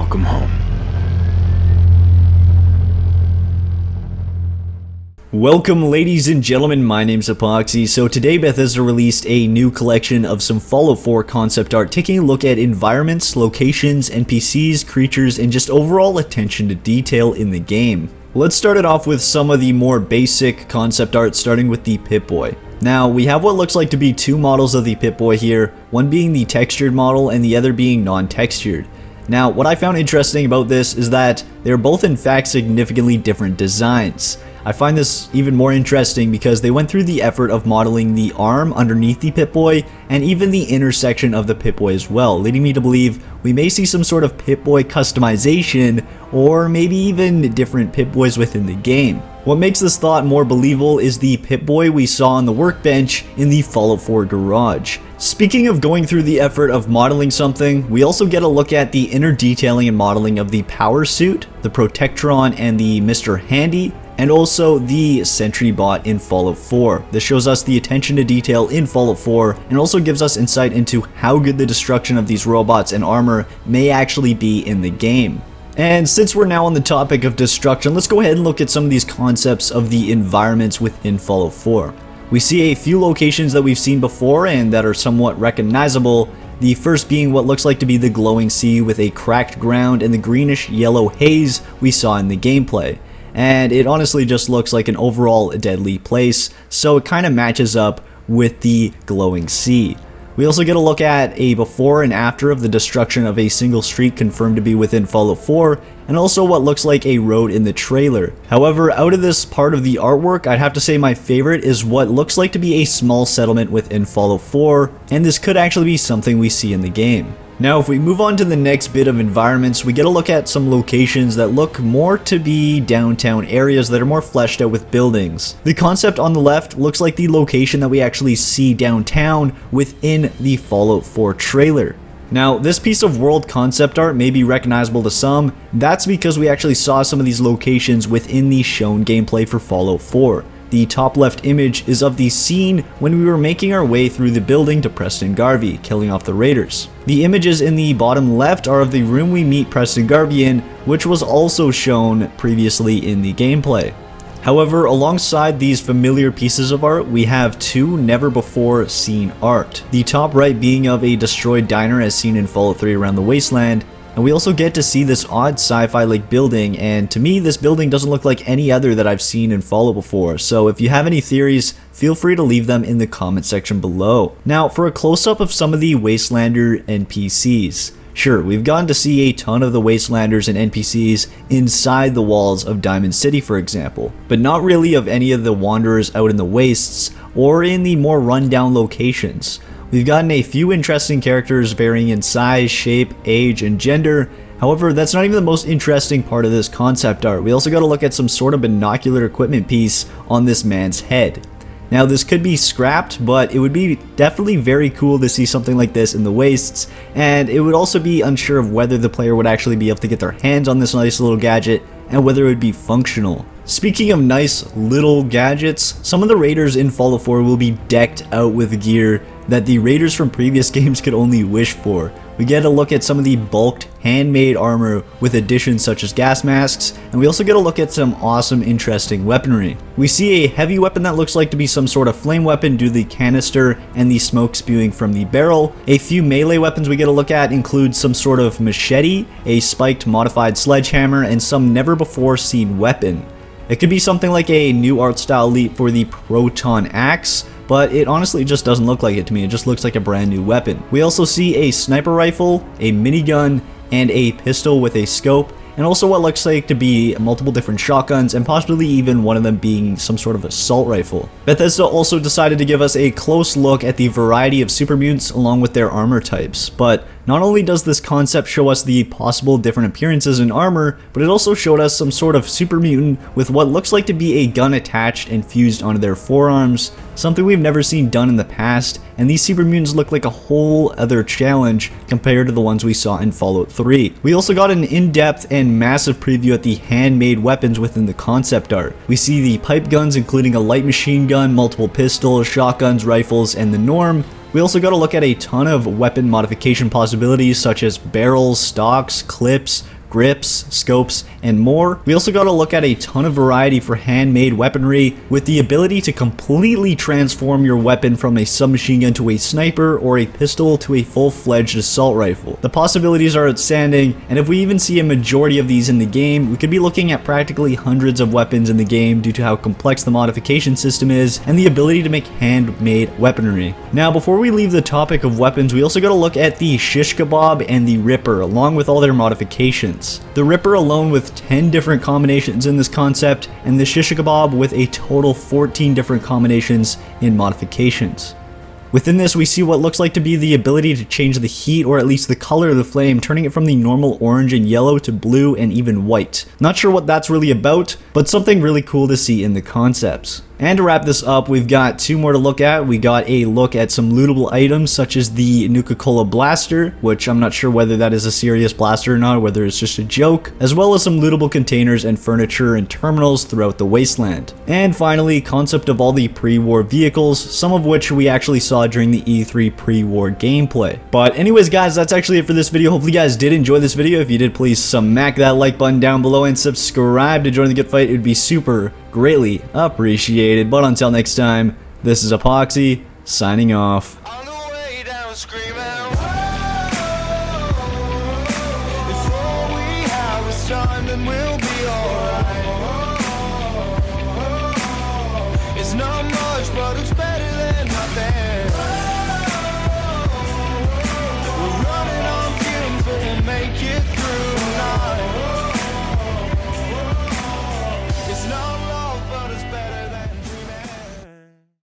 Welcome home. Welcome ladies and gentlemen, my name's Epoxy. So today Bethesda released a new collection of some Fallout 4 concept art, taking a look at environments, locations, NPCs, creatures, and just overall attention to detail in the game. Let's start it off with some of the more basic concept art, starting with the Pip-Boy. Now, we have what looks like to be two models of the Pip-Boy here, one being the textured model and the other being non-textured. Now, what I found interesting about this is that they're both in fact significantly different designs. I find this even more interesting because they went through the effort of modeling the arm underneath the Pip-Boy and even the intersection of the Pip-Boy as well, leading me to believe we may see some sort of Pip-Boy customization or maybe even different Pip-Boys within the game. What makes this thought more believable is the Pip-Boy we saw on the workbench in the Fallout 4 garage. Speaking of going through the effort of modeling something, we also get a look at the inner detailing and modeling of the power suit, the Protectron, and the Mr. Handy, and also the Sentry Bot in Fallout 4. This shows us the attention to detail in Fallout 4 and also gives us insight into how good the destruction of these robots and armor may actually be in the game. And since we're now on the topic of destruction, let's go ahead and look at some of these concepts of the environments within Fallout 4. We see a few locations that we've seen before and that are somewhat recognizable, the first being what looks like to be the glowing sea with a cracked ground and the greenish yellow haze we saw in the gameplay. And it honestly just looks like an overall deadly place, so it kind of matches up with the glowing sea. We also get a look at a before and after of the destruction of a single street confirmed to be within Fallout 4, and also what looks like a road in the trailer. However, out of this part of the artwork, I'd have to say my favorite is what looks like to be a small settlement within Fallout 4, and this could actually be something we see in the game. Now, if we move on to the next bit of environments, we get a look at some locations that look more to be downtown areas that are more fleshed out with buildings. The concept on the left looks like the location that we actually see downtown within the Fallout 4 trailer. Now, this piece of world concept art may be recognizable to some. That's because we actually saw some of these locations within the shown gameplay for Fallout 4. The top left image is of the scene when we were making our way through the building to Preston Garvey, killing off the raiders. The images in the bottom left are of the room we meet Preston Garvey in, which was also shown previously in the gameplay. However, alongside these familiar pieces of art, we have two never before seen art. The top right being of a destroyed diner as seen in Fallout 3 around the wasteland, and we also get to see this odd sci-fi like building, and to me this building doesn't look like any other that I've seen in Fallout before, so if you have any theories, feel free to leave them in the comment section below. Now for a close-up of some of the Wastelander NPCs. Sure, we've gotten to see a ton of the Wastelanders and NPCs inside the walls of Diamond City for example, but not really of any of the wanderers out in the wastes or in the more run-down locations. We've gotten a few interesting characters varying in size, shape, age, and gender. However, that's not even the most interesting part of this concept art. We also got to look at some sort of binocular equipment piece on this man's head. Now this could be scrapped, but it would be definitely very cool to see something like this in the wastes, and it would also be unsure of whether the player would actually be able to get their hands on this nice little gadget and whether it would be functional. Speaking of nice little gadgets, some of the raiders in Fallout 4 will be decked out with gear that the raiders from previous games could only wish for. We get a look at some of the bulked handmade armor with additions such as gas masks, and we also get a look at some awesome interesting weaponry. We see a heavy weapon that looks like to be some sort of flame weapon due to the canister and the smoke spewing from the barrel. A few melee weapons we get a look at include some sort of machete, a spiked modified sledgehammer, and some never before seen weapon. It could be something like a new art style leap for the Proton Axe, but it honestly just doesn't look like it to me. It just looks like a brand new weapon. We also see a sniper rifle, a minigun, and a pistol with a scope, and also what looks like to be multiple different shotguns, and possibly even one of them being some sort of assault rifle. Bethesda also decided to give us a close look at the variety of super mutants along with their armor types, but not only does this concept show us the possible different appearances in armor, but it also showed us some sort of super mutant with what looks like to be a gun attached and fused onto their forearms, something we've never seen done in the past, and these super mutants look like a whole other challenge compared to the ones we saw in Fallout 3. We also got an in-depth and massive preview at the handmade weapons within the concept art. We see the pipe guns including a light machine gun, multiple pistols, shotguns, rifles, and the Norm. We also got to look at a ton of weapon modification possibilities such as barrels, stocks, clips, grips, scopes, and more. We also got to look at a ton of variety for handmade weaponry with the ability to completely transform your weapon from a submachine gun to a sniper or a pistol to a full-fledged assault rifle. The possibilities are outstanding, and if we even see a majority of these in the game, we could be looking at practically hundreds of weapons in the game due to how complex the modification system is and the ability to make handmade weaponry. Now, before we leave the topic of weapons, we also got to look at the Shish Kebob and the Ripper along with all their modifications. The Ripper alone with 10 different combinations in this concept, and the Shish Kebab with a total 14 different combinations in modifications. Within this, we see what looks like to be the ability to change the heat or at least the color of the flame, turning it from the normal orange and yellow to blue and even white. Not sure what that's really about, but something really cool to see in the concepts. And to wrap this up, we've got two more to look at. We got a look at some lootable items such as the Nuka-Cola Blaster, which I'm not sure whether that is a serious blaster or not, or whether it's just a joke, as well as some lootable containers and furniture and terminals throughout the wasteland. And finally, concept of all the pre-war vehicles, some of which we actually saw during the E3 pre-war gameplay. But anyways guys, that's actually it for this video. Hopefully you guys did enjoy this video. If you did, please smack that like button down below and subscribe to join the good fight. It would be super greatly appreciated. But until next time, this is Epoxy signing off. On the way down, screaming, if all we have is time, then we'll be alright. It's not much, but it's